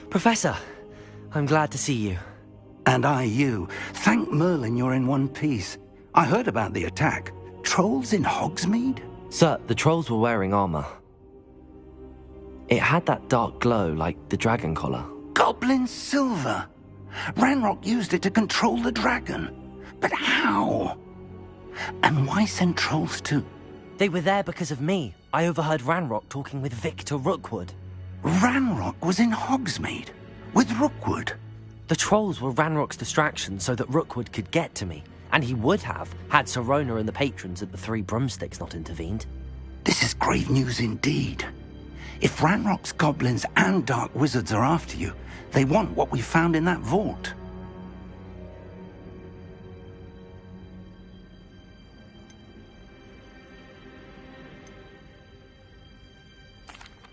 Professor, I'm glad to see you. And I you. Thank Merlin you're in one piece. I heard about the attack. Trolls in Hogsmeade? Sir, the trolls were wearing armor. It had that dark glow like the dragon collar. Goblin silver! Ranrock used it to control the dragon. But how? And why send trolls too? They were there because of me. I overheard Ranrock talking with Victor Rookwood. Ranrock was in Hogsmeade? With Rookwood? The trolls were Ranrock's distraction so that Rookwood could get to me. And he would have, had Sirona and the patrons at the Three Broomsticks not intervened. This is grave news indeed. If Ranrock's goblins and dark wizards are after you, they want what we found in that vault.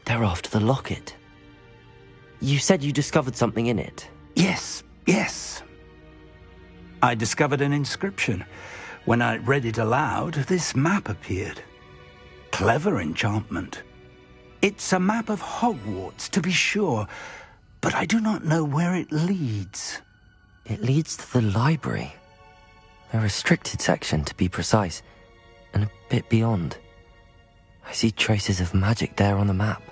They're after the locket. You said you discovered something in it. Yes. I discovered an inscription. When I read it aloud, this map appeared. Clever enchantment. It's a map of Hogwarts, to be sure, but I do not know where it leads. It leads to the library. A restricted section, to be precise, and a bit beyond. I see traces of magic there on the map.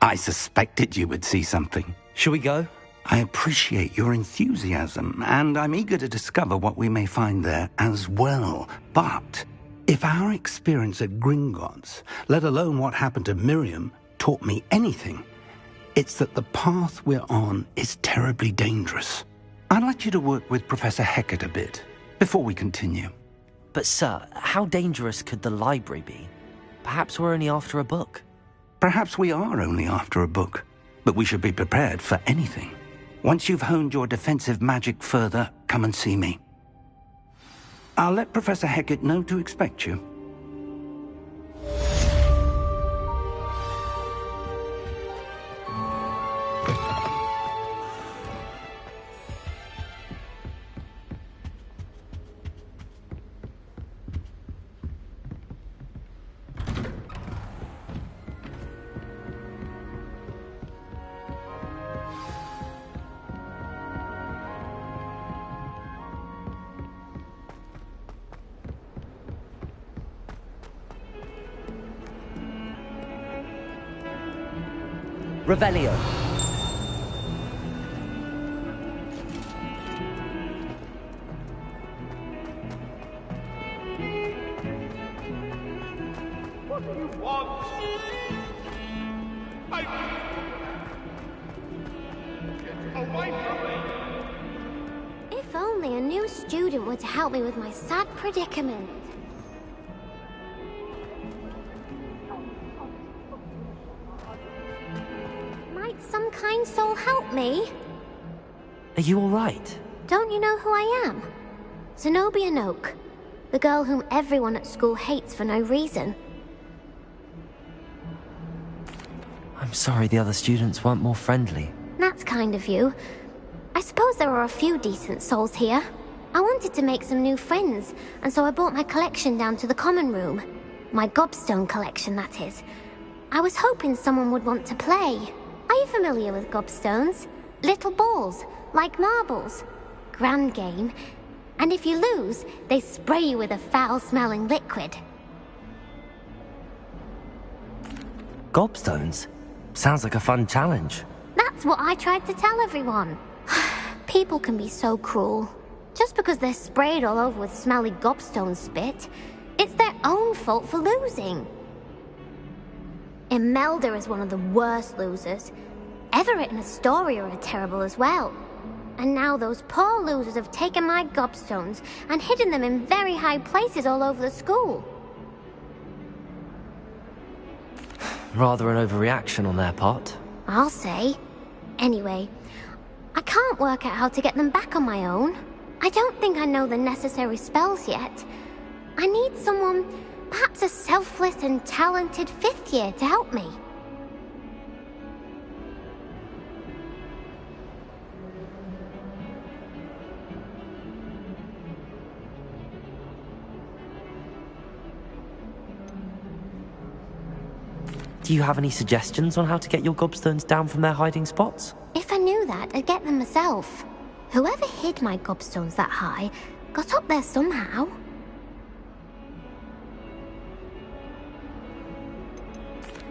I suspected you would see something. Shall we go? I appreciate your enthusiasm, and I'm eager to discover what we may find there as well. But if our experience at Gringotts, let alone what happened to Miriam, taught me anything, it's that the path we're on is terribly dangerous. I'd like you to work with Professor Hecat a bit before we continue. But sir, how dangerous could the library be? Perhaps we're only after a book. Perhaps we are only after a book, but we should be prepared for anything. Once you've honed your defensive magic further, come and see me. I'll let Professor Hecat know to expect you. Revelio. What do you want? Get away from me! If only a new student were to help me with my sad predicament. Some kind soul help me? Are you all right? Don't you know who I am? Zenobia Noak, the girl whom everyone at school hates for no reason. I'm sorry the other students weren't more friendly. That's kind of you. I suppose there are a few decent souls here. I wanted to make some new friends, and so I brought my collection down to the common room. My gobstone collection, that is. I was hoping someone would want to play. Are you familiar with gobstones? Little balls, like marbles. Grand game. And if you lose, they spray you with a foul-smelling liquid. Gobstones? Sounds like a fun challenge. That's what I tried to tell everyone. People can be so cruel. Just because they're sprayed all over with smelly gobstone spit, it's their own fault for losing. Imelda is one of the worst losers. Everett and Astoria are terrible as well. And now those poor losers have taken my gobstones and hidden them in very high places all over the school. Rather an overreaction on their part. I'll say. Anyway, I can't work out how to get them back on my own. I don't think I know the necessary spells yet. I need someone, perhaps a selfless and talented 5th year to help me. Do you have any suggestions on how to get your gobstones down from their hiding spots? If I knew that, I'd get them myself. Whoever hid my gobstones that high got up there somehow.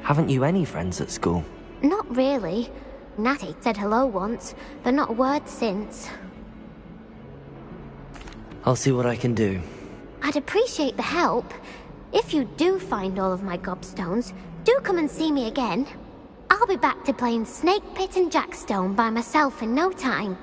Haven't you any friends at school? Not really. Natty said hello once, but not a word since. I'll see what I can do. I'd appreciate the help. If you do find all of my gobstones, do come and see me again. I'll be back to playing Snake Pit and Jackstone by myself in no time.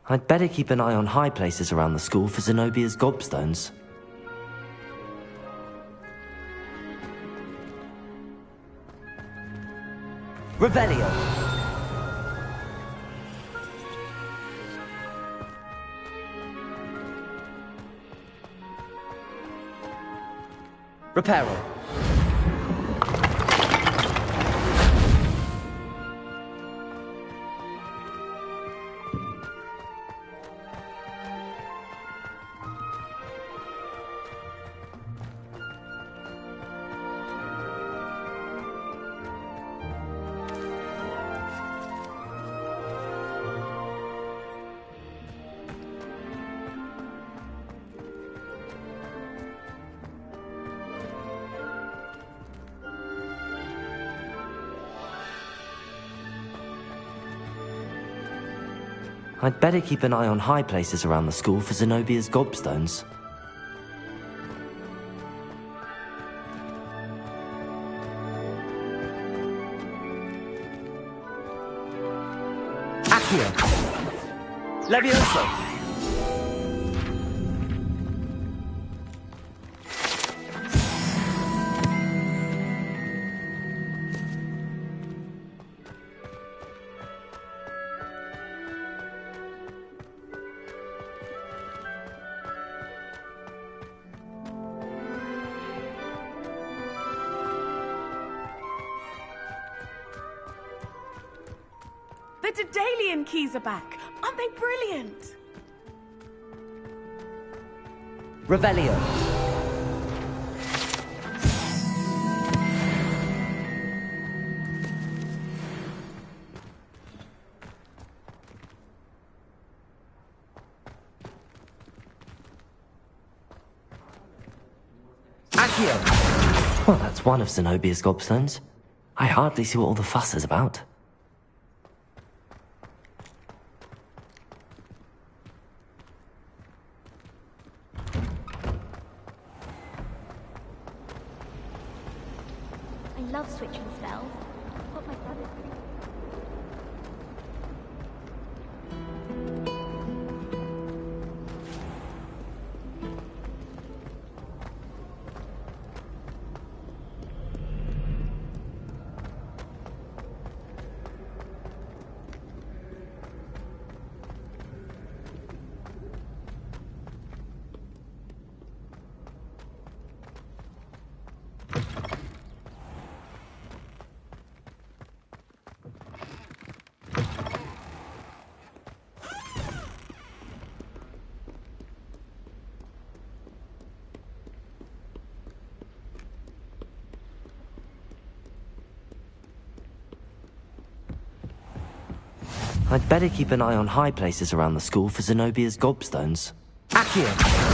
I'd better keep an eye on high places around the school for Zenobia's gobstones. Revelio! Reparo! I'd better keep an eye on high places around the school for Zenobia's gobstones. Accio! Levioso! The Daedalian keys are back. Aren't they brilliant? Revelio! Accio! Well, that's one of Zenobia's gobstones. I hardly see what all the fuss is about. I love switching spells. What my brother did. I'd better keep an eye on high places around the school for Zenobia's gobstones. Accio!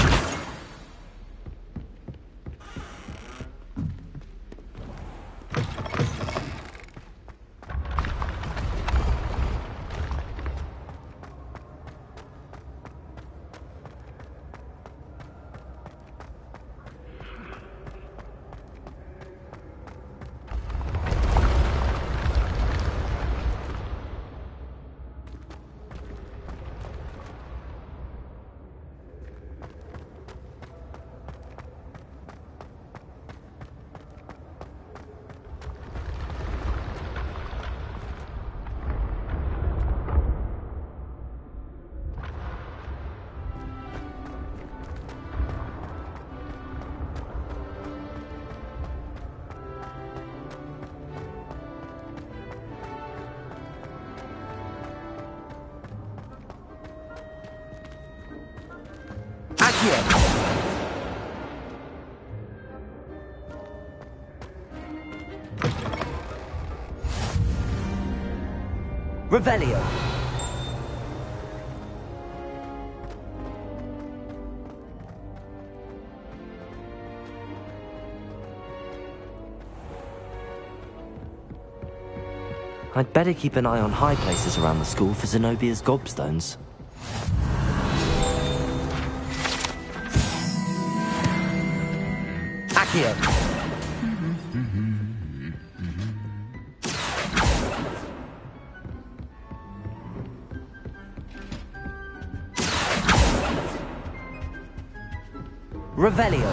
Accio! Revelio! I'd better keep an eye on high places around the school for Zenobia's gobstones. Accio! Revelio!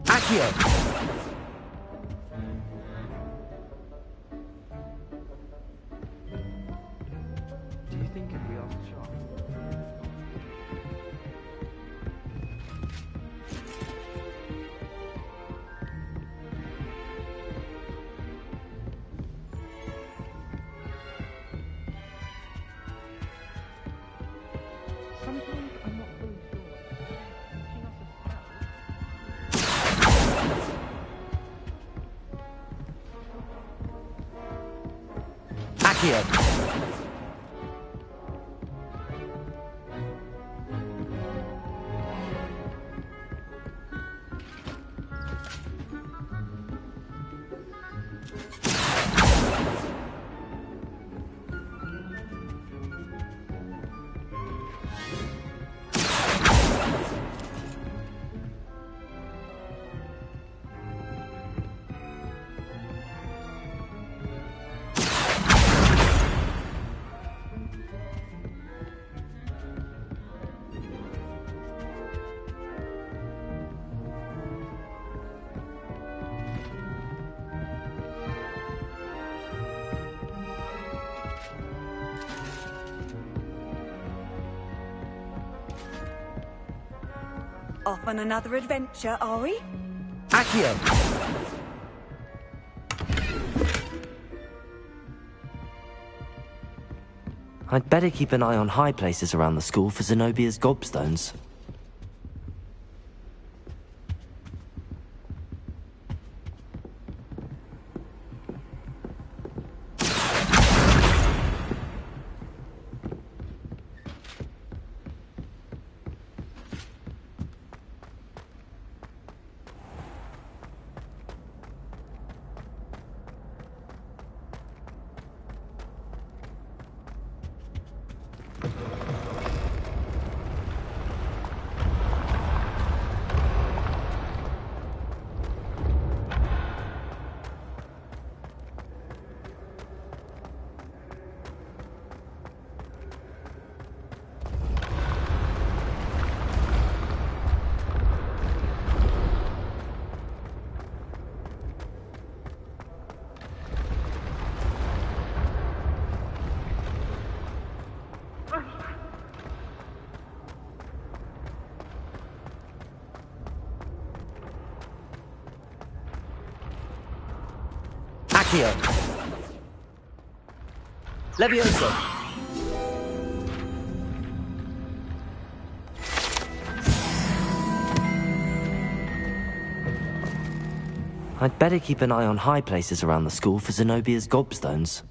Accio! Do you think if we ask Charles? Sometimes I'm not fully sure. Teaching us a spell. Accio! Off on another adventure, are we? Accio! I'd better keep an eye on high places around the school for Zenobia's gobstones. Accio! Levioso! I'd better keep an eye on high places around the school for Zenobia's gobstones.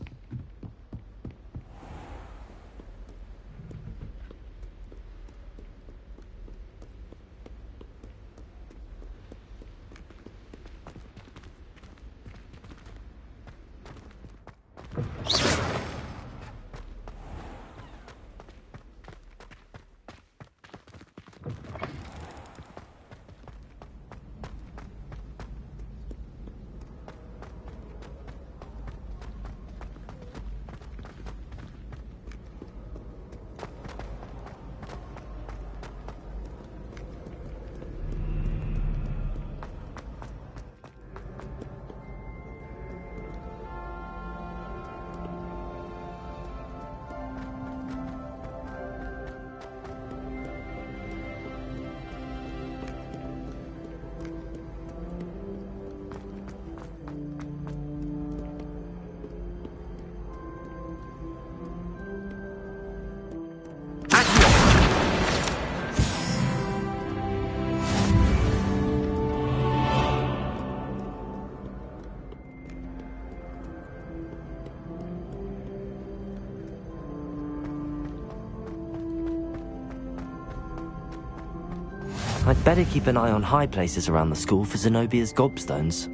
I'd better keep an eye on high places around the school for Zenobia's gobstones.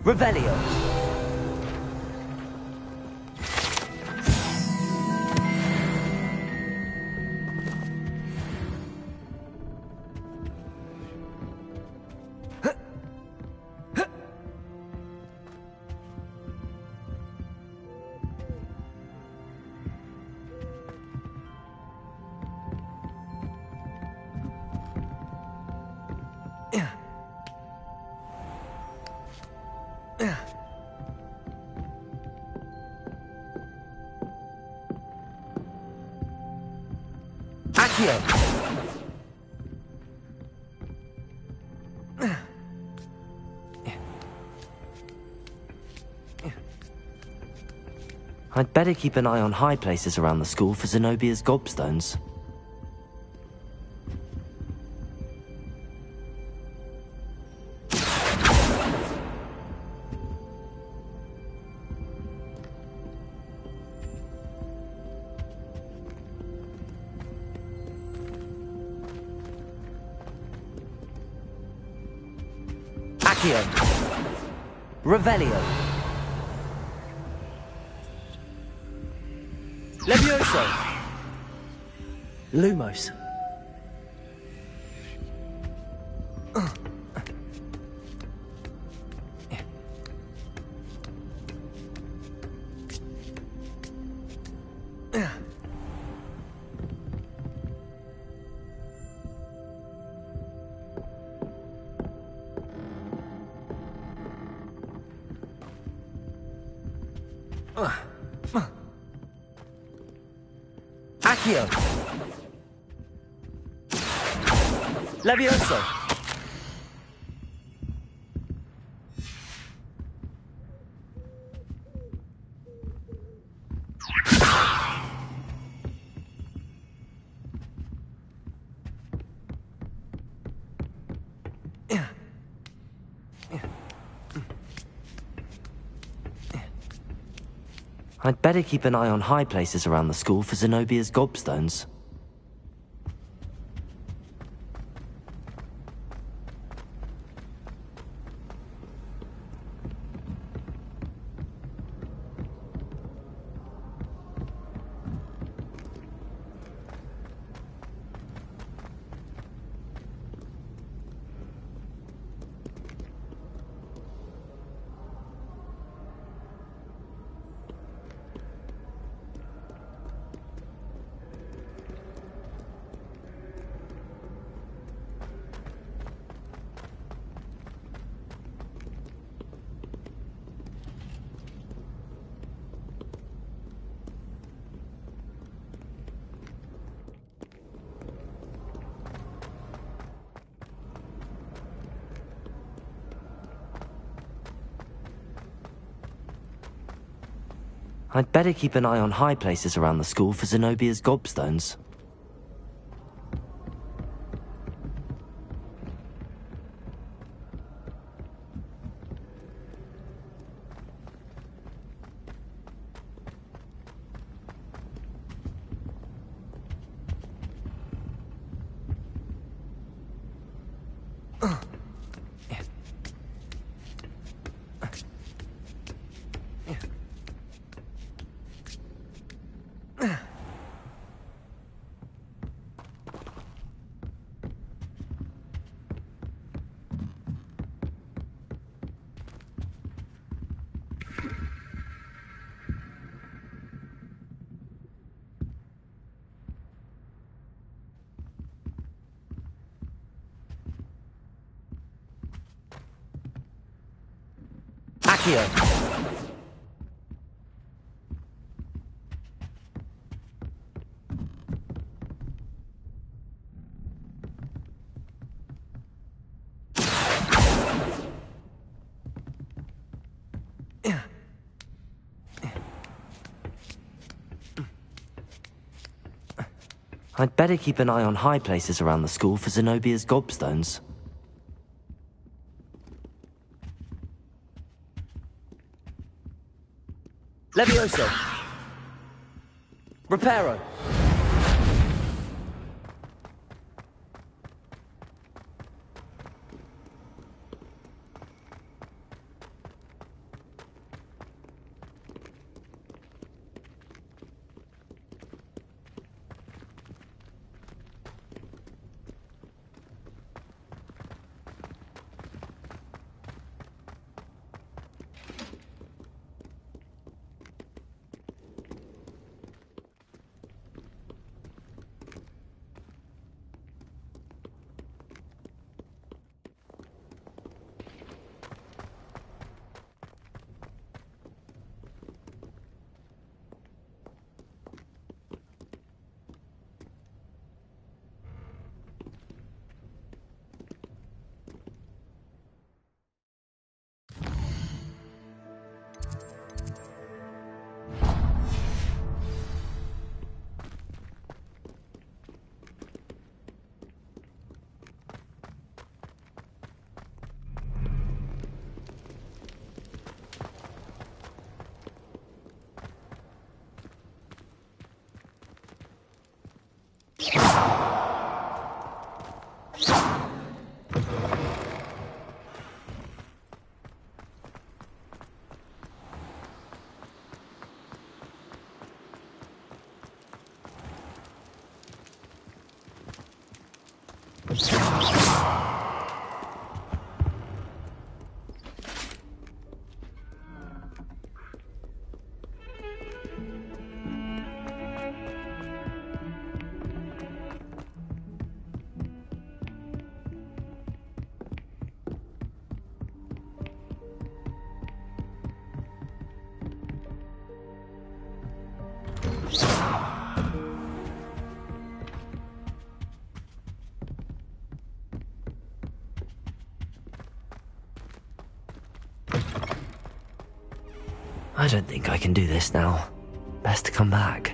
Revelio. I'd better keep an eye on high places around the school for Zenobia's gobstones. Revelio. Levioso. Lumos. Accio. Levioso. I'd better keep an eye on high places around the school for Zenobia's gobstones. I'd better keep an eye on high places around the school for Zenobia's gobstones. Accio. I'd better keep an eye on high places around the school for Zenobia's gobstones. Levioso! Reparo! I don't think I can do this now. Best to come back.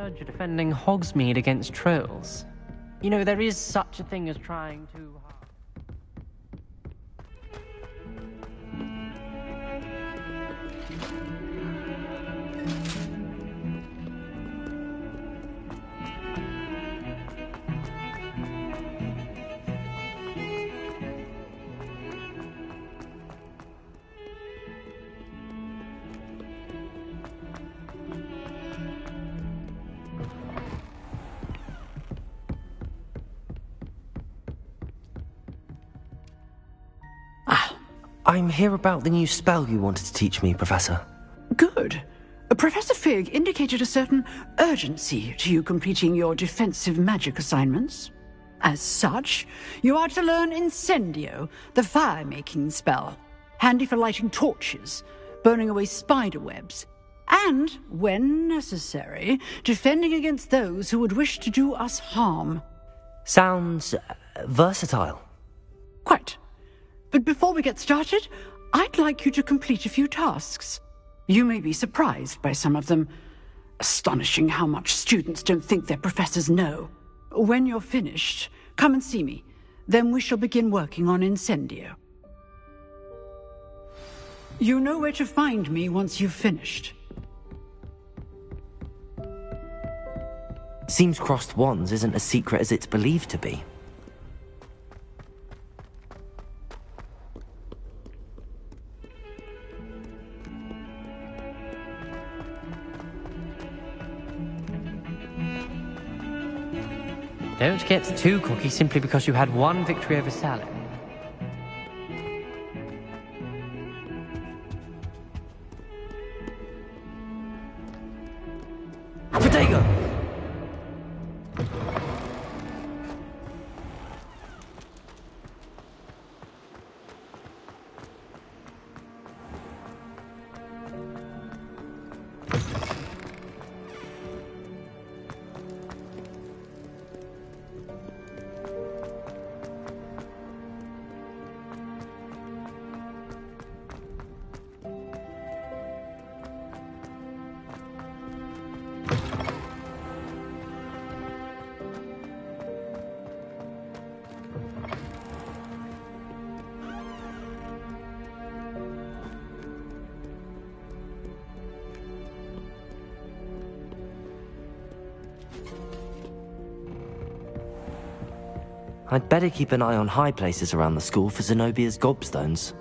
Heard you're defending Hogsmeade against trolls. You know, there is such a thing as trying too hard. I'm here about the new spell you wanted to teach me, Professor. Good. Professor Fig indicated a certain urgency to you completing your defensive magic assignments. As such, you are to learn Incendio, the fire-making spell, handy for lighting torches, burning away spider webs, and, when necessary, defending against those who would wish to do us harm. Sounds versatile. Quite. But before we get started, I'd like you to complete a few tasks. You may be surprised by some of them. Astonishing how much students don't think their professors know. When you're finished, come and see me. Then we shall begin working on Incendio. You know where to find me once you've finished. Seems crossed wands isn't as secret as it's believed to be. Don't get too cocky simply because you had one victory over Sally. Potato! I'd better keep an eye on high places around the school for Zenobia's gobstones.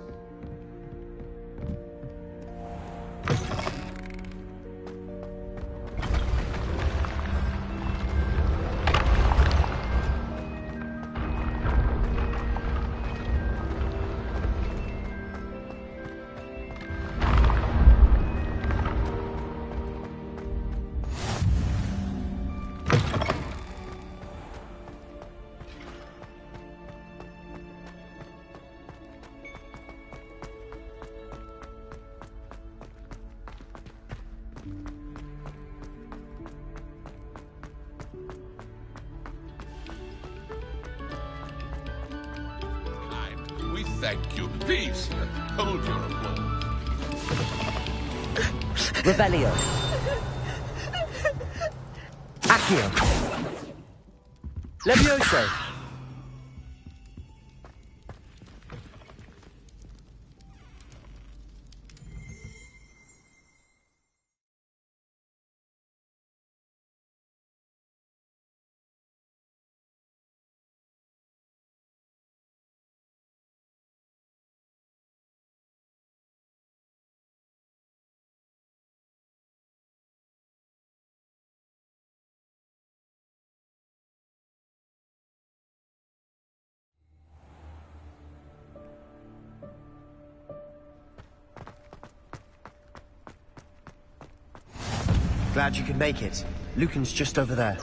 We thank you. Please, hold your applause. Revelio. Accio. Levioso. Glad you could make it. Lucan's just over there.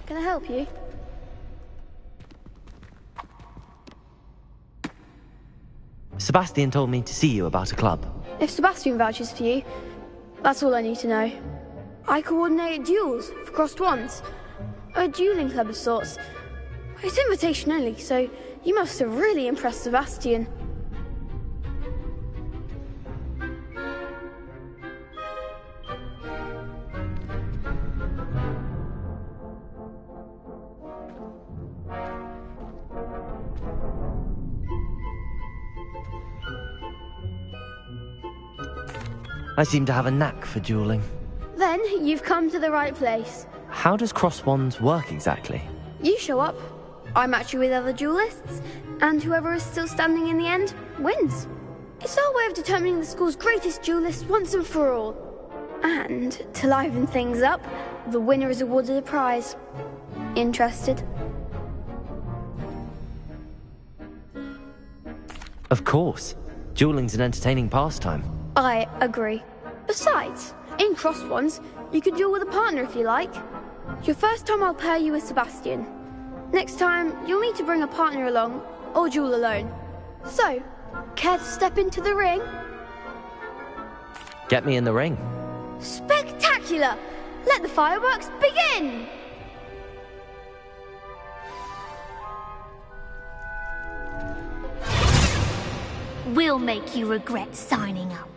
Can I help you? Sebastian told me to see you about a club. If Sebastian vouches for you, that's all I need to know. I coordinate duels for crossed wands. A dueling club of sorts. It's invitation only, so you must have really impressed Sebastian. I seem to have a knack for dueling. Then you've come to the right place. How does cross wands work exactly? You show up, I match you with other duelists, and whoever is still standing in the end wins. It's our way of determining the school's greatest duelist once and for all. And to liven things up, the winner is awarded a prize. Interested? Of course. Dueling's an entertaining pastime. I agree. Besides, in cross wands, you can duel with a partner if you like. Your first time I'll pair you with Sebastian. Next time, you'll need to bring a partner along, or duel alone. So, care to step into the ring? Get me in the ring. Spectacular! Let the fireworks begin! We'll make you regret signing up.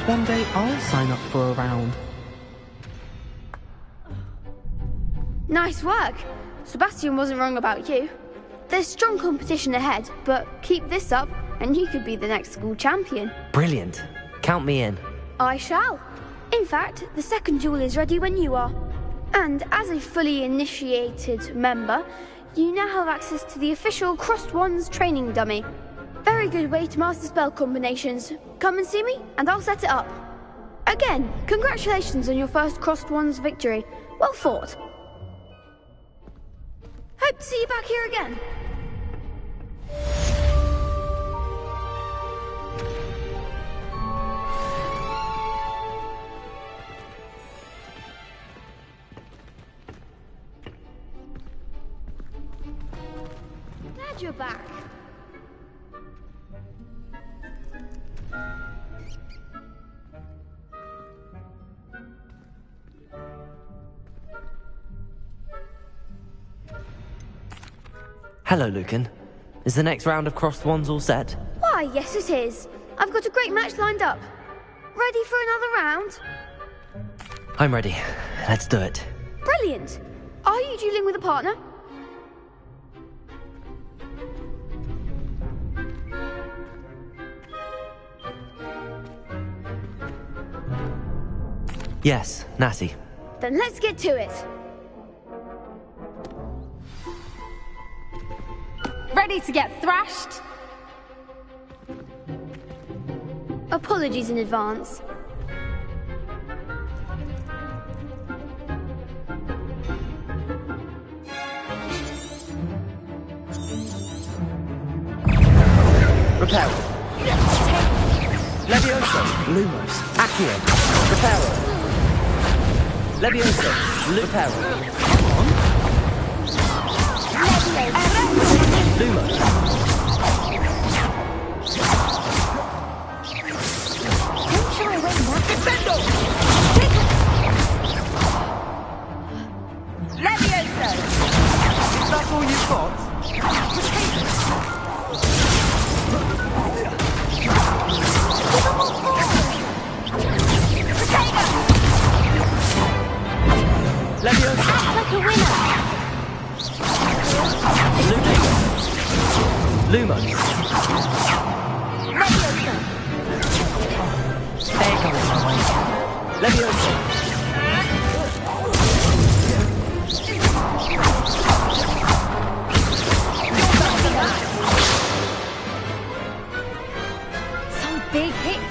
One day I'll sign up for a round. Nice work. Sebastian wasn't wrong about you. There's strong competition ahead, but keep this up and you could be the next school champion. Brilliant. Count me in. I shall. In fact, the second duel is ready when you are. And as a fully initiated member, you now have access to the official Crossed Wands training dummy. Very good way to master spell combinations. Come and see me, and I'll set it up. Again, congratulations on your first Crossed Wands victory. Well fought. Hope to see you back here again. Glad you're back. Hello, Lucan. Is the next round of Crossed Wands all set? Why, yes it is. I've got a great match lined up. Ready for another round? I'm ready. Let's do it. Brilliant. Are you dueling with a partner? Yes, Natty. Then let's get to it. Ready to get thrashed? Apologies in advance. Repel. Levioso. Lumos. Accio. Repel. Levioso. Repel. Lumos. Don't shy away now. Defendo! Levioso! Is that all you've got? Levioso. Like a winner. Lumos. Levioso! There goes my way. Levioso.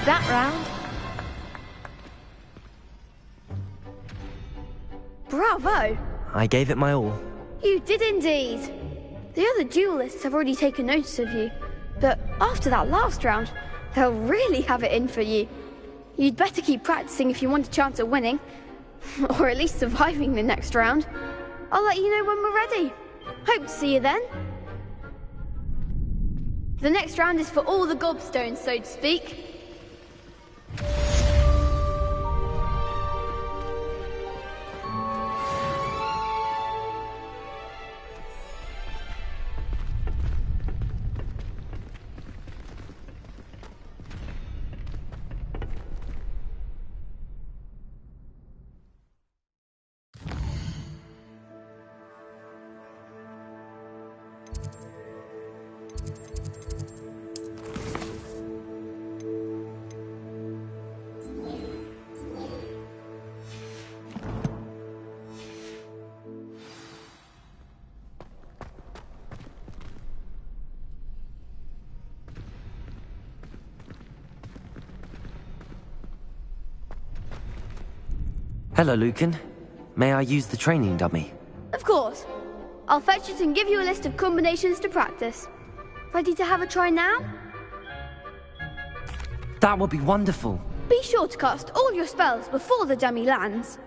that round. Bravo! I gave it my all. You did indeed. The other duelists have already taken notice of you, but after that last round, they'll really have it in for you. You'd better keep practicing if you want a chance at winning, or at least surviving the next round. I'll let you know when we're ready. Hope to see you then. The next round is for all the gobstones, so to speak. Hello, Lucan. May I use the training dummy? Of course. I'll fetch it and give you a list of combinations to practice. Ready to have a try now? That would be wonderful. Be sure to cast all your spells before the dummy lands.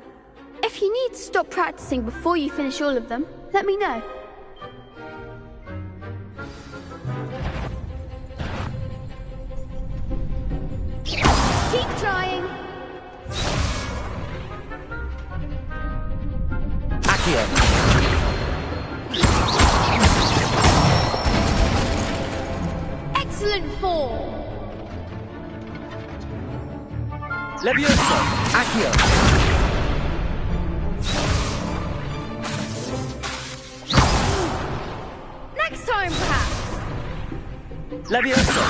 If you need to stop practicing before you finish all of them, let me know. Keep trying. Accio. Excellent form. Levioso. Accio. Next time, perhaps. Levioso.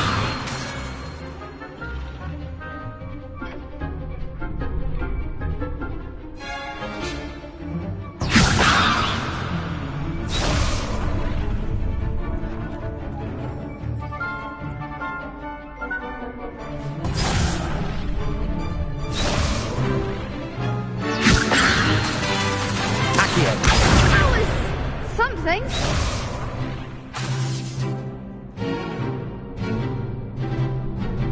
That was something.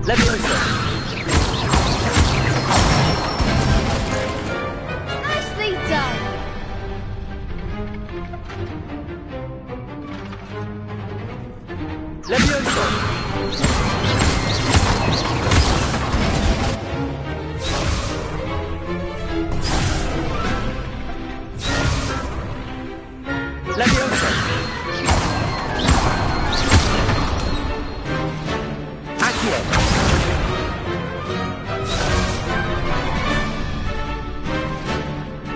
Levioso. Nicely done. Levioso. Levioso. Accio.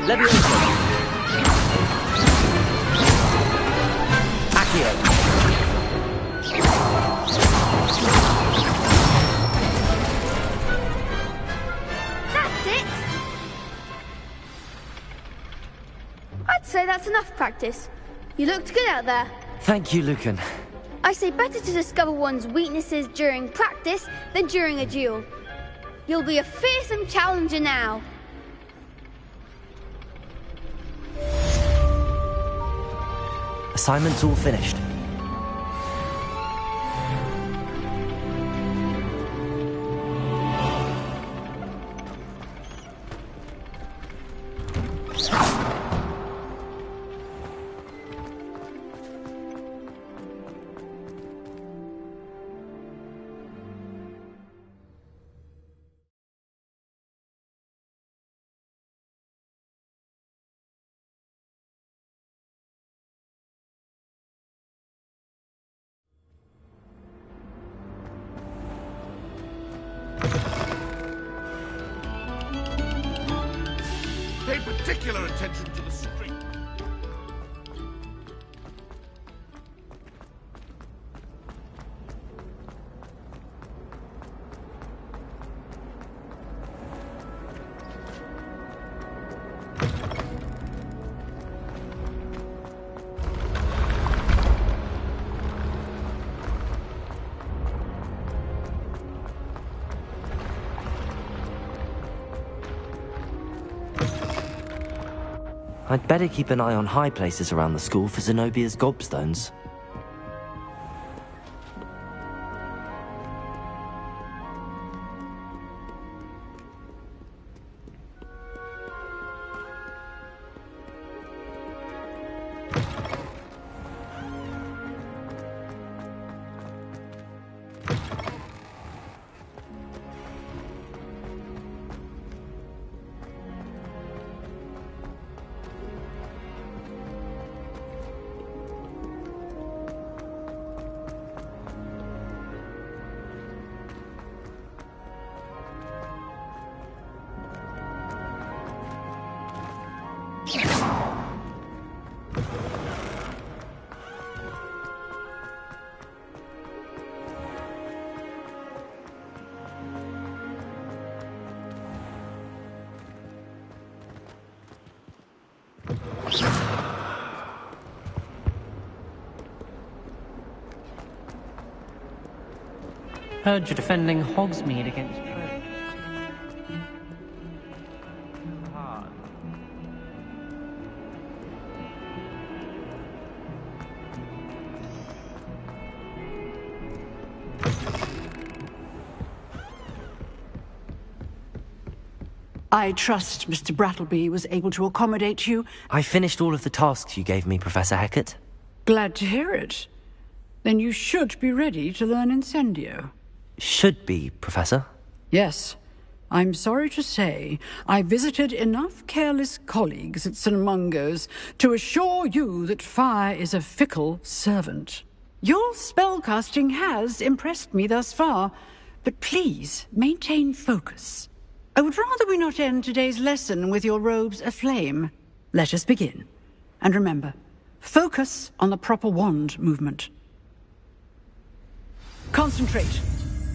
Levioso. Accio. That's it. I'd say that's enough practice. You looked good out there. Thank you, Lucan. I say better to discover one's weaknesses during practice than during a duel. You'll be a fearsome challenger now. Assignment's all finished. Pay particular attention to the string. I'd better keep an eye on high places around the school for Zenobia's gobstones. Heard you're defending Hogsmeade against trolls. Hard. I trust Mr. Brattleby was able to accommodate you. I finished all of the tasks you gave me, Professor Hecat. Glad to hear it. Then you should be ready to learn Incendio. Should be, Professor. Yes. I'm sorry to say, I visited enough careless colleagues at St. Mungo's to assure you that fire is a fickle servant. Your spellcasting has impressed me thus far, but please maintain focus. I would rather we not end today's lesson with your robes aflame. Let us begin. And remember, focus on the proper wand movement. Concentrate,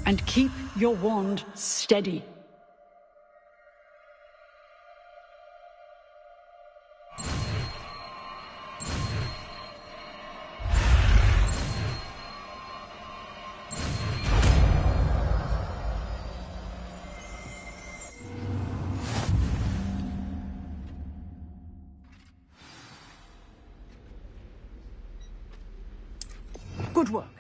and keep your wand steady. Good work.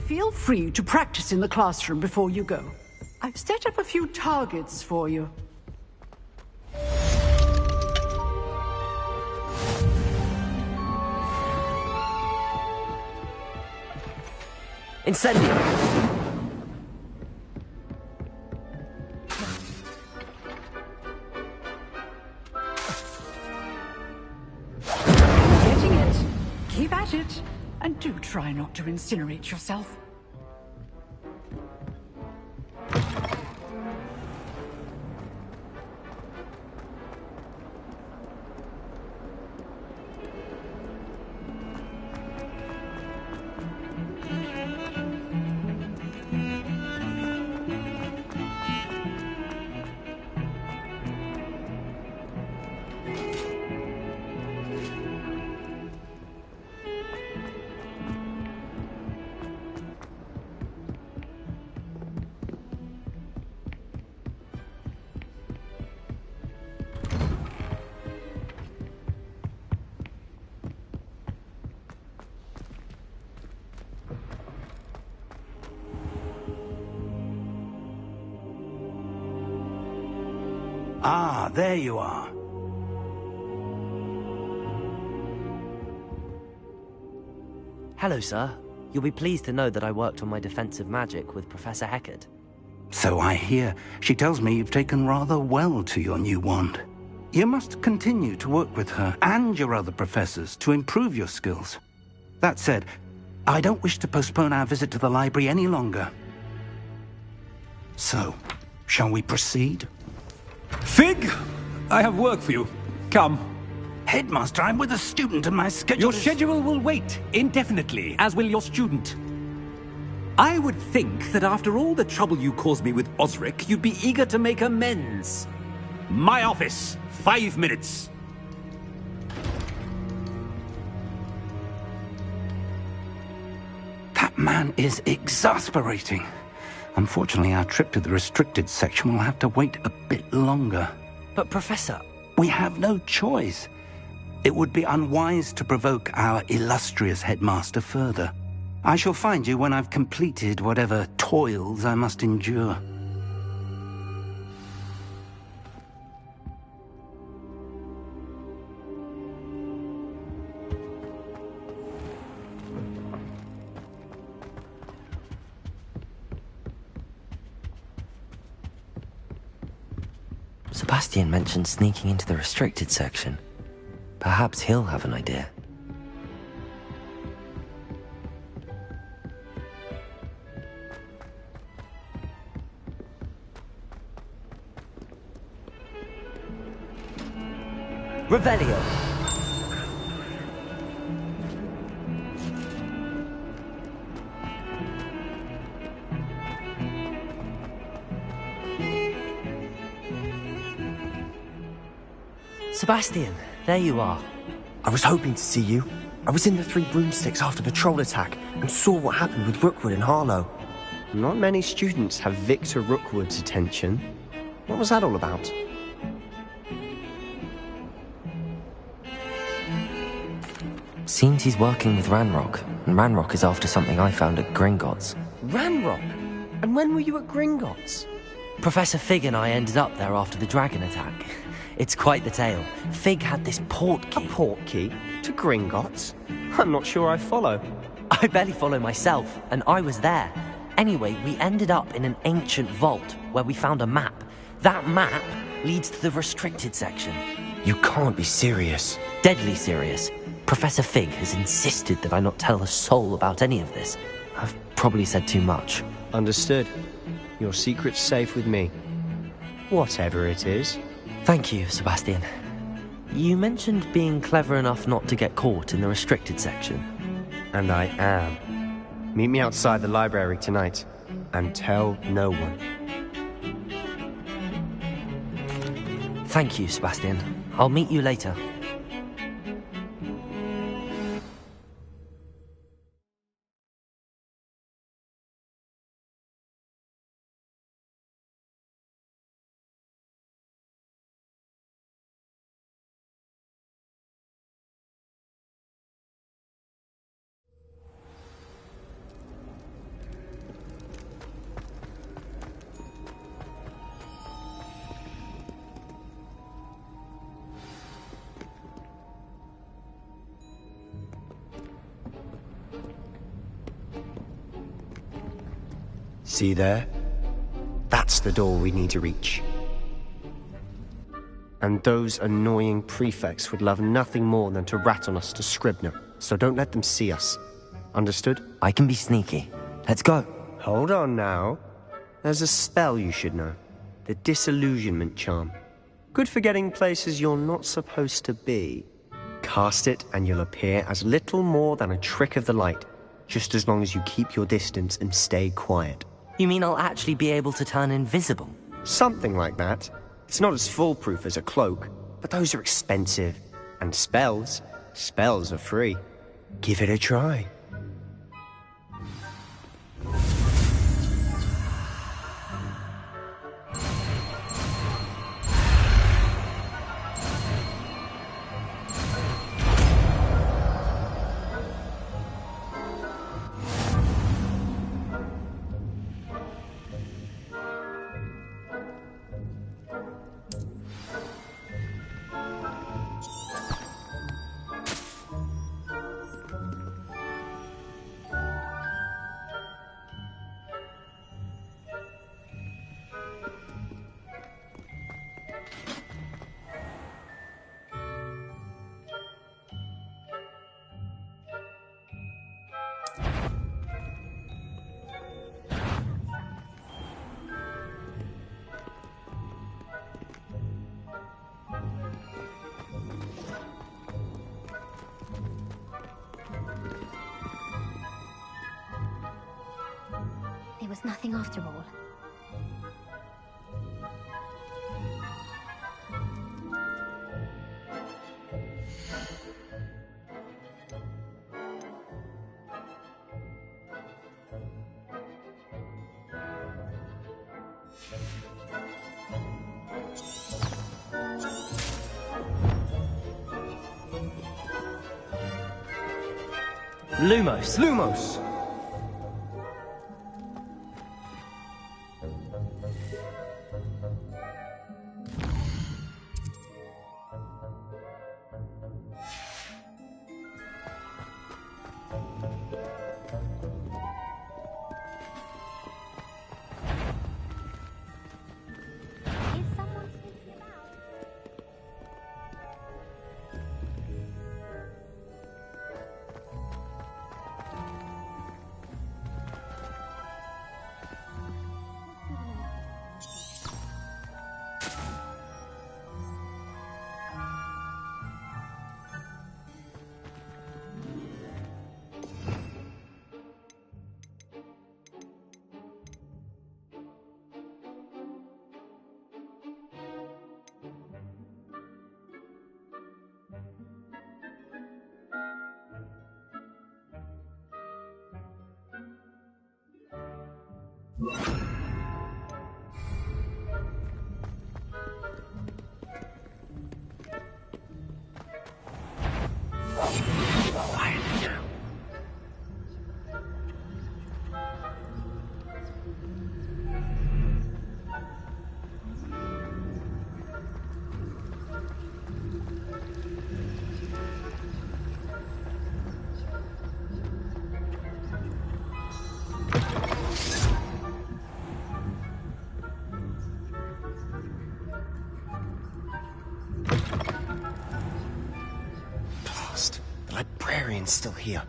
Feel free to practice in the classroom before you go. I've set up a few targets for you. Incendio! Getting it. Keep at it. And do try not to incinerate yourself. Ah, there you are. Hello, sir. You'll be pleased to know that I worked on my defensive magic with Professor Hecat. So I hear. She tells me you've taken rather well to your new wand. You must continue to work with her and your other professors to improve your skills. That said, I don't wish to postpone our visit to the library any longer. So, shall we proceed? Fig, I have work for you. Come. Headmaster, I'm with a student and my schedule Your schedule will wait indefinitely, as will your student. I would think that after all the trouble you caused me with Osric, you'd be eager to make amends. My office, 5 minutes. That man is exasperating. Unfortunately, our trip to the restricted section will have to wait a bit longer. But Professor... We have no choice. It would be unwise to provoke our illustrious headmaster further. I shall find you when I've completed whatever toils I must endure. Sebastian mentioned sneaking into the restricted section. Perhaps he'll have an idea. Revelio! Sebastian, there you are. I was hoping to see you. I was in the Three Broomsticks after the troll attack and saw what happened with Rookwood and Harlow. Not many students have Victor Rookwood's attention. What was that all about? Seems he's working with Ranrock, and Ranrock is after something I found at Gringotts. Ranrock? And when were you at Gringotts? Professor Fig and I ended up there after the dragon attack. It's quite the tale. Fig had this port key. A port key? To Gringotts? I'm not sure I follow. I barely follow myself, and I was there. Anyway, we ended up in an ancient vault where we found a map. That map leads to the restricted section. You can't be serious. Deadly serious. Professor Fig has insisted that I not tell a soul about any of this. I've probably said too much. Understood. Your secret's safe with me. Whatever it is. Thank you, Sebastian. You mentioned being clever enough not to get caught in the restricted section. And I am. Meet me outside the library tonight, and tell no one. Thank you, Sebastian. I'll meet you later. See there? That's the door we need to reach. And those annoying prefects would love nothing more than to rat on us to Scribner, so don't let them see us. Understood? I can be sneaky. Let's go. Hold on now. There's a spell you should know. The Disillusionment Charm. Good for getting places you're not supposed to be. Cast it and you'll appear as little more than a trick of the light, just as long as you keep your distance and stay quiet. You mean I'll actually be able to turn invisible? Something like that. It's not as foolproof as a cloak, but those are expensive. And spells are free. Give it a try. it's nothing after all. Lumos. Lumos! The librarian's still here.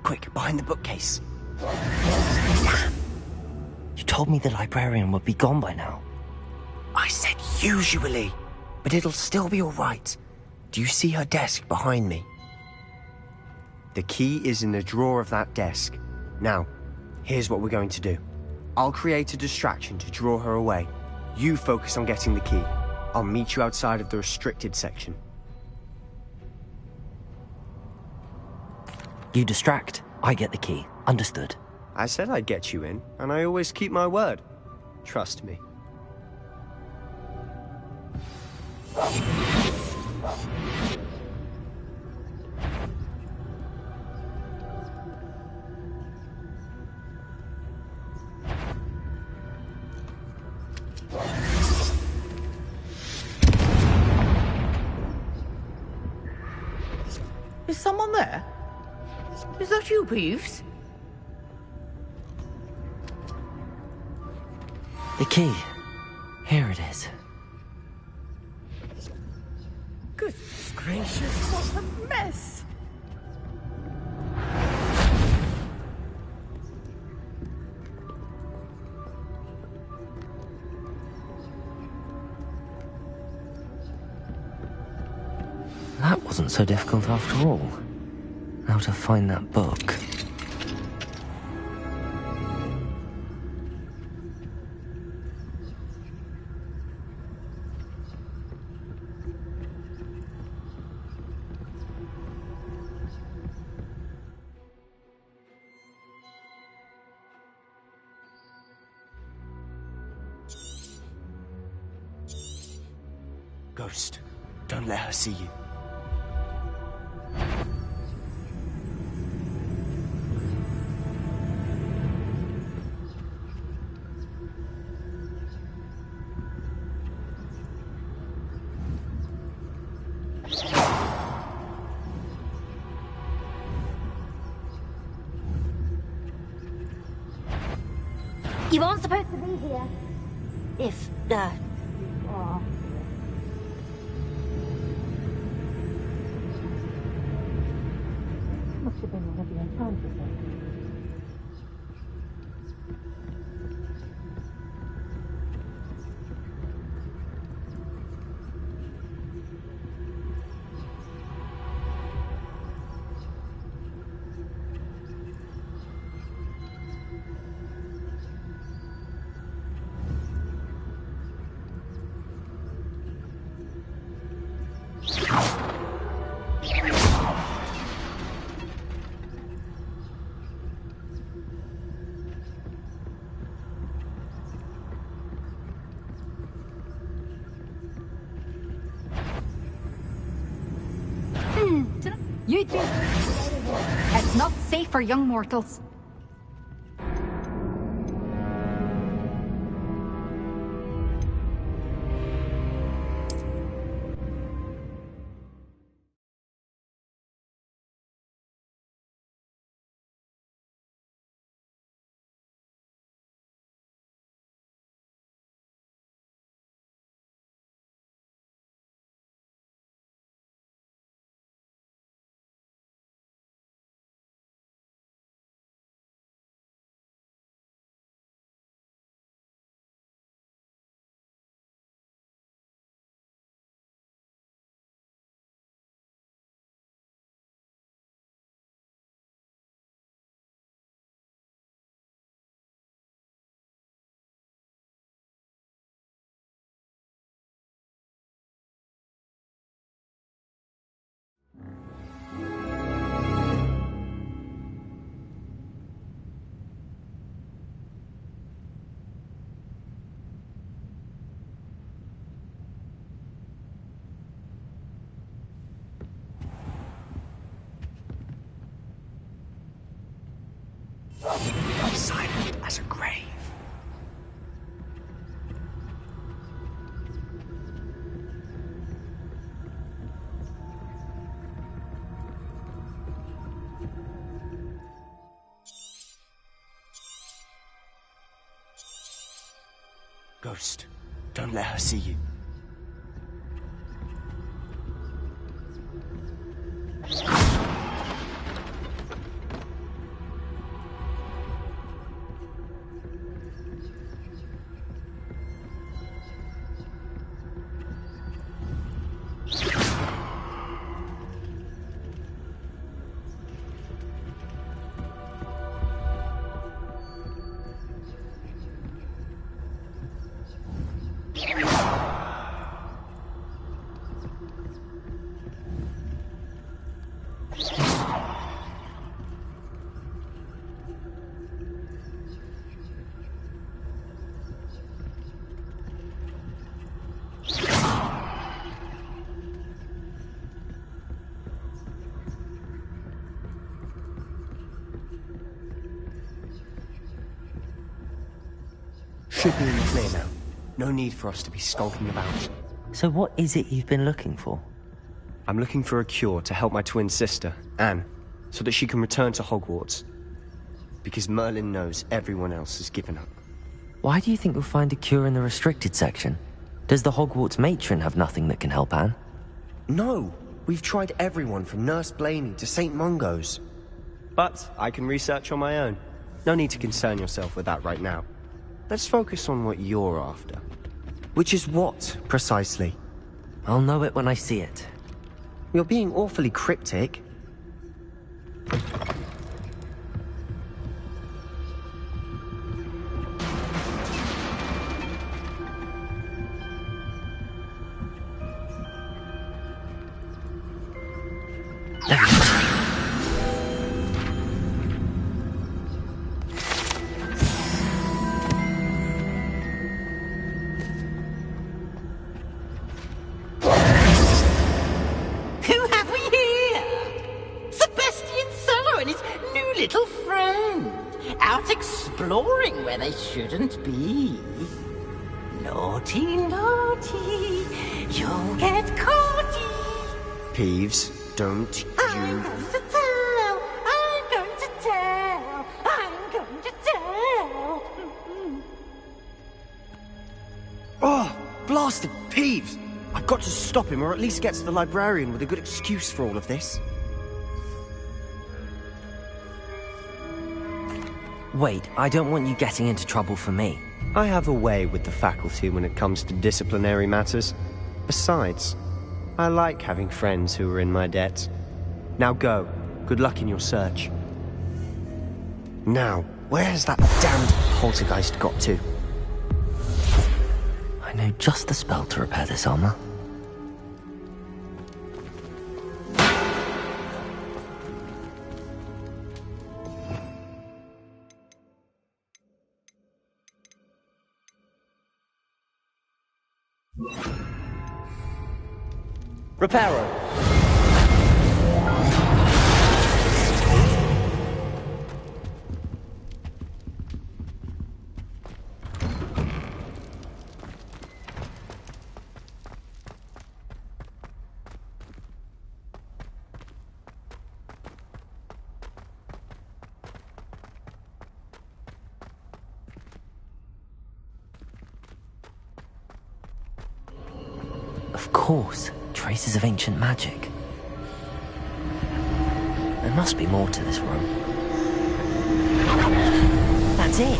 Quick, behind the bookcase. You told me the librarian would be gone by now. I said usually, but it'll still be all right. Do you see her desk behind me? The key is in the drawer of that desk. Now, here's what we're going to do. I'll create a distraction to draw her away. You focus on getting the key. I'll meet you outside of the restricted section. You distract, I get the key. Understood. I said I'd get you in, and I always keep my word. Trust me. Is someone there? Is that you, Peeves? The key. Here it is. Goodness gracious, what a mess! That wasn't so difficult after all. How to find that book. Ghost, don't let her see you. You aren't supposed to be here. If, you are. Must have been one of the enchanted things. You'd be... It's not safe for young mortals. Silent as a grave. Ghost, don't let her see you. Should be in the clear now. No need for us to be skulking about. So what is it you've been looking for? I'm looking for a cure to help my twin sister, Anne, so that she can return to Hogwarts. Because Merlin knows everyone else has given up. Why do you think you'll find a cure in the restricted section? Does the Hogwarts matron have nothing that can help Anne? No! We've tried everyone from Nurse Blaney to St. Mungo's. But I can research on my own. No need to concern yourself with that right now. Let's focus on what you're after. Which is what, precisely? I'll know it when I see it. You're being awfully cryptic. Exploring where they shouldn't be. Naughty, naughty, you'll get caughty. Peeves, don't you... I'm going to tell, I'm going to tell, I'm going to tell. Oh, blasted Peeves! I've got to stop him, or at least get to the librarian with a good excuse for all of this. Wait, I don't want you getting into trouble for me. I have a way with the faculty when it comes to disciplinary matters. Besides, I like having friends who are in my debt. Now go. Good luck in your search. Now, where has that damned poltergeist got to? I know just the spell to repair this armor. Reparo! Of course, traces of ancient magic. There must be more to this room. That's it!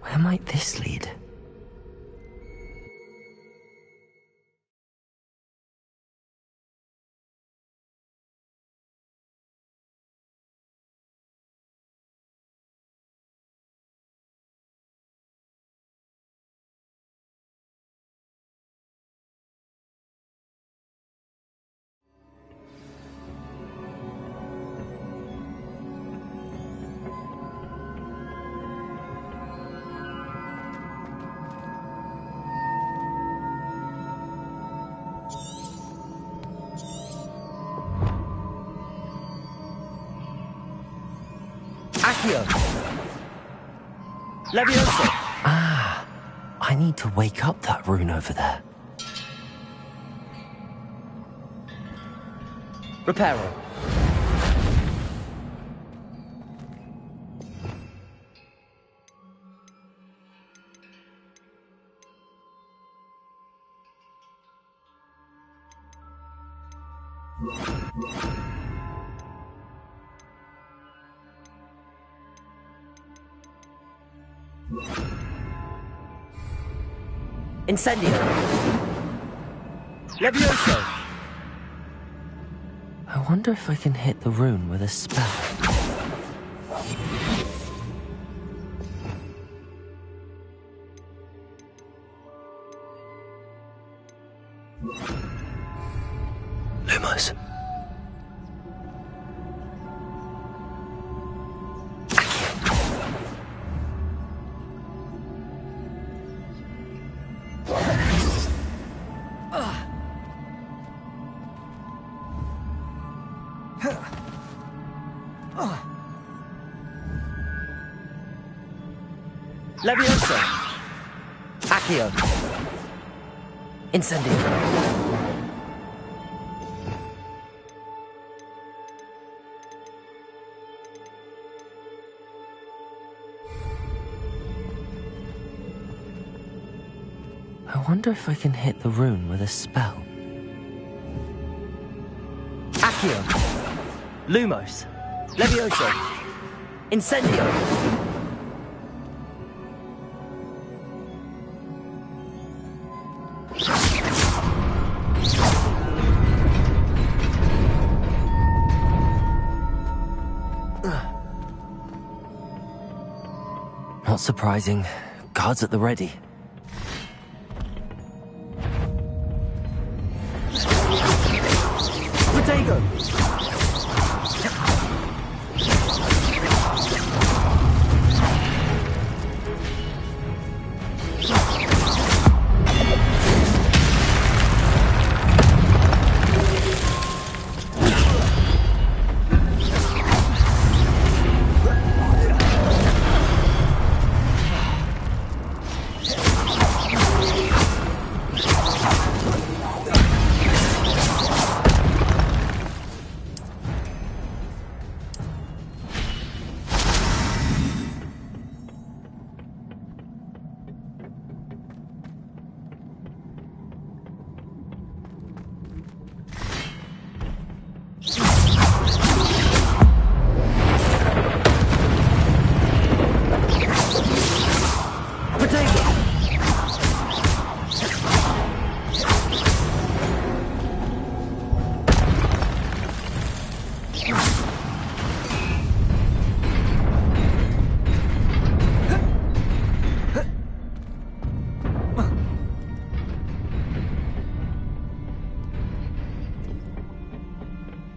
Where might this lead? Levioso! Ah, I need to wake up that rune over there. Reparo. Incendio! Levioso! I wonder if I can hit the rune with a spell. Lumos. Levioso! Accio! Incendio! I wonder if I can hit the rune with a spell. Accio! Lumos! Levioso! Incendio! Not surprising. Guards at the ready. Protego!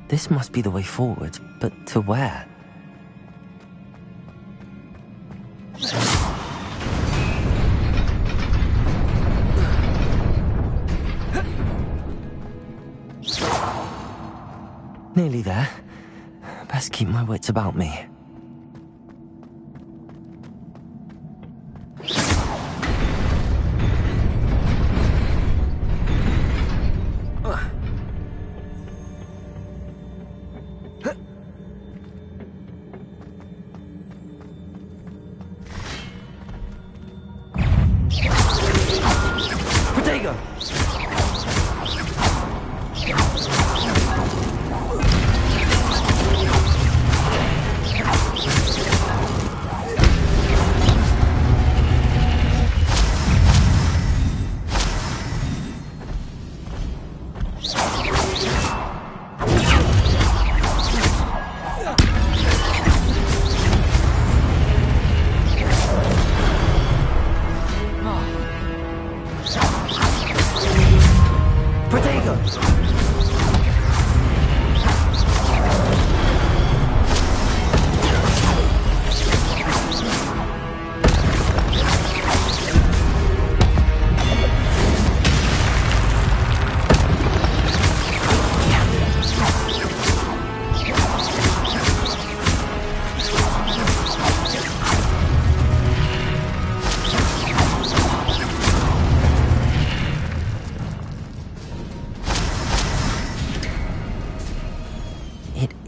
This must be the way forward, but to where? Nearly there. Best keep my wits about me. Protego!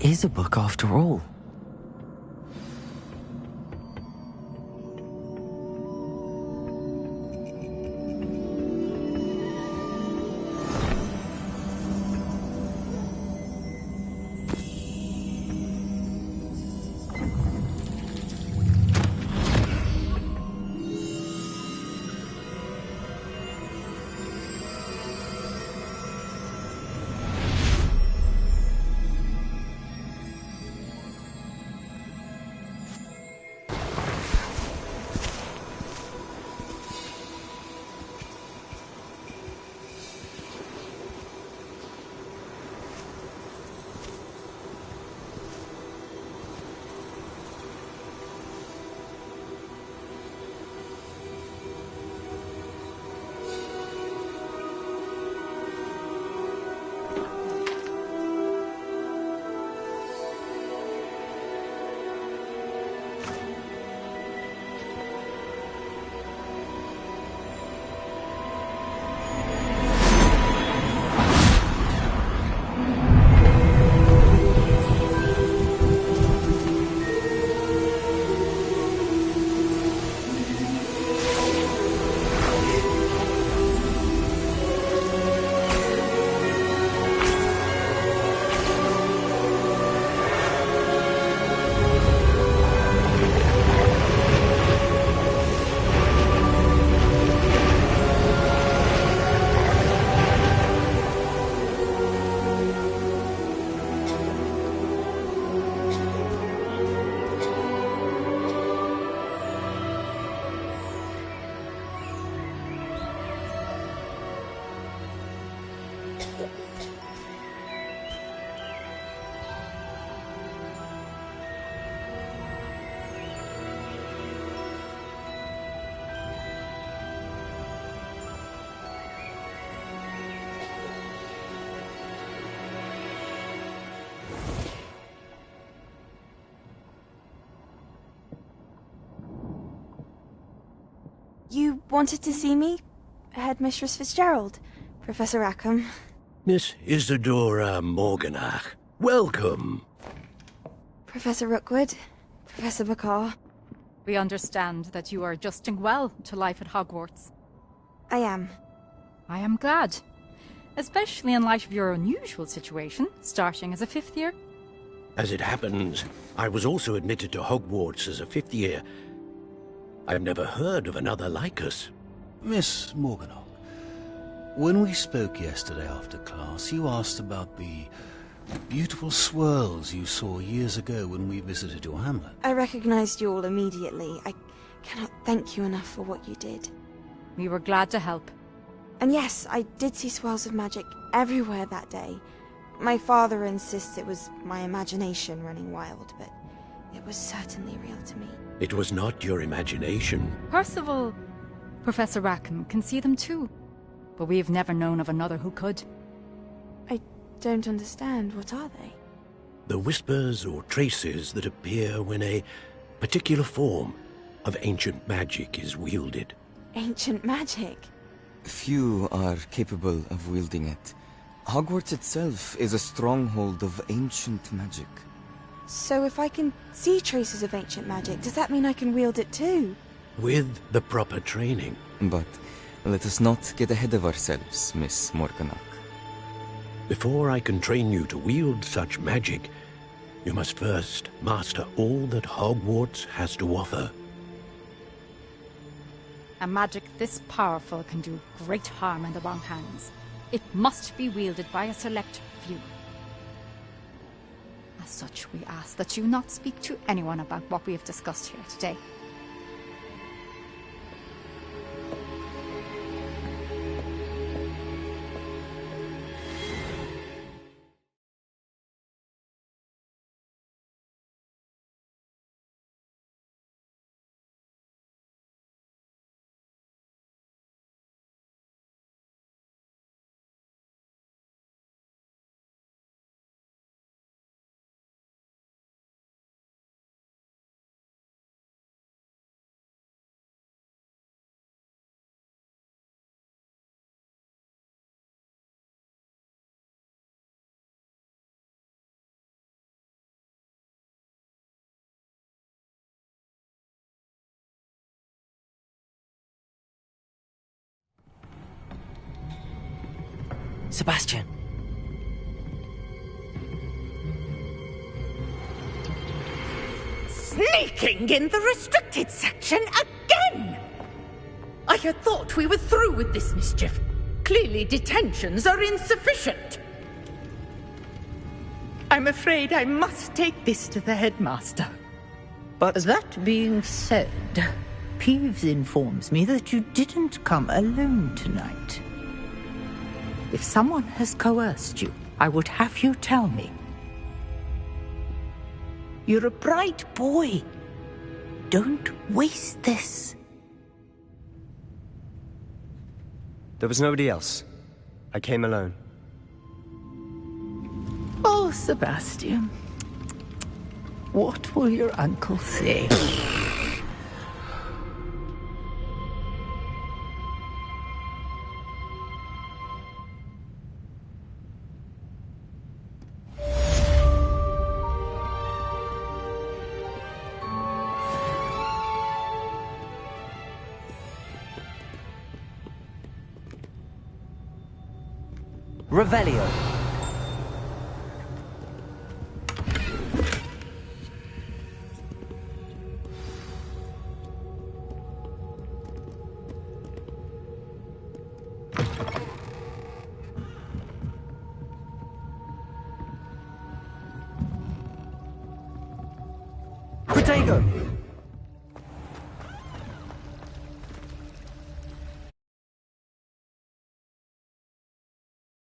Is a book after all. You wanted to see me? Headmistress Fitzgerald, Professor Rackham. Miss Isadora Morganach, welcome. Professor Rookwood, Professor Bakar. We understand that you are adjusting well to life at Hogwarts. I am. I am glad. Especially in light of your unusual situation, starting as a 5th year. As it happens, I was also admitted to Hogwarts as a 5th year. I've never heard of another like us. Miss Morganach, when we spoke yesterday after class, you asked about the beautiful swirls you saw years ago when we visited your hamlet. I recognized you all immediately. I cannot thank you enough for what you did. We were glad to help. And yes, I did see swirls of magic everywhere that day. My father insists it was my imagination running wild, but it was certainly real to me. It was not your imagination. Percival, Professor Rackham can see them too. But we have never known of another who could. I don't understand. What are they? The whispers or traces that appear when a particular form of ancient magic is wielded. Ancient magic? Few are capable of wielding it. Hogwarts itself is a stronghold of ancient magic. So if I can see traces of ancient magic, does that mean I can wield it too? With the proper training. But Let us not get ahead of ourselves, Miss Morganach. Before I can train you to wield such magic, you must first master all that Hogwarts has to offer. A magic this powerful can do great harm in the wrong hands. It must be wielded by a select few. As such, we ask that you not speak to anyone about what we have discussed here today. Sebastian. Sneaking in the restricted section again! I had thought we were through with this mischief. Clearly detentions are insufficient. I'm afraid I must take this to the headmaster. But that being said, Peeves informs me that you didn't come alone tonight. If someone has coerced you, I would have you tell me. You're a bright boy. Don't waste this. There was nobody else. I came alone. Oh, Sebastian. What will your uncle say? Revelio. Protego.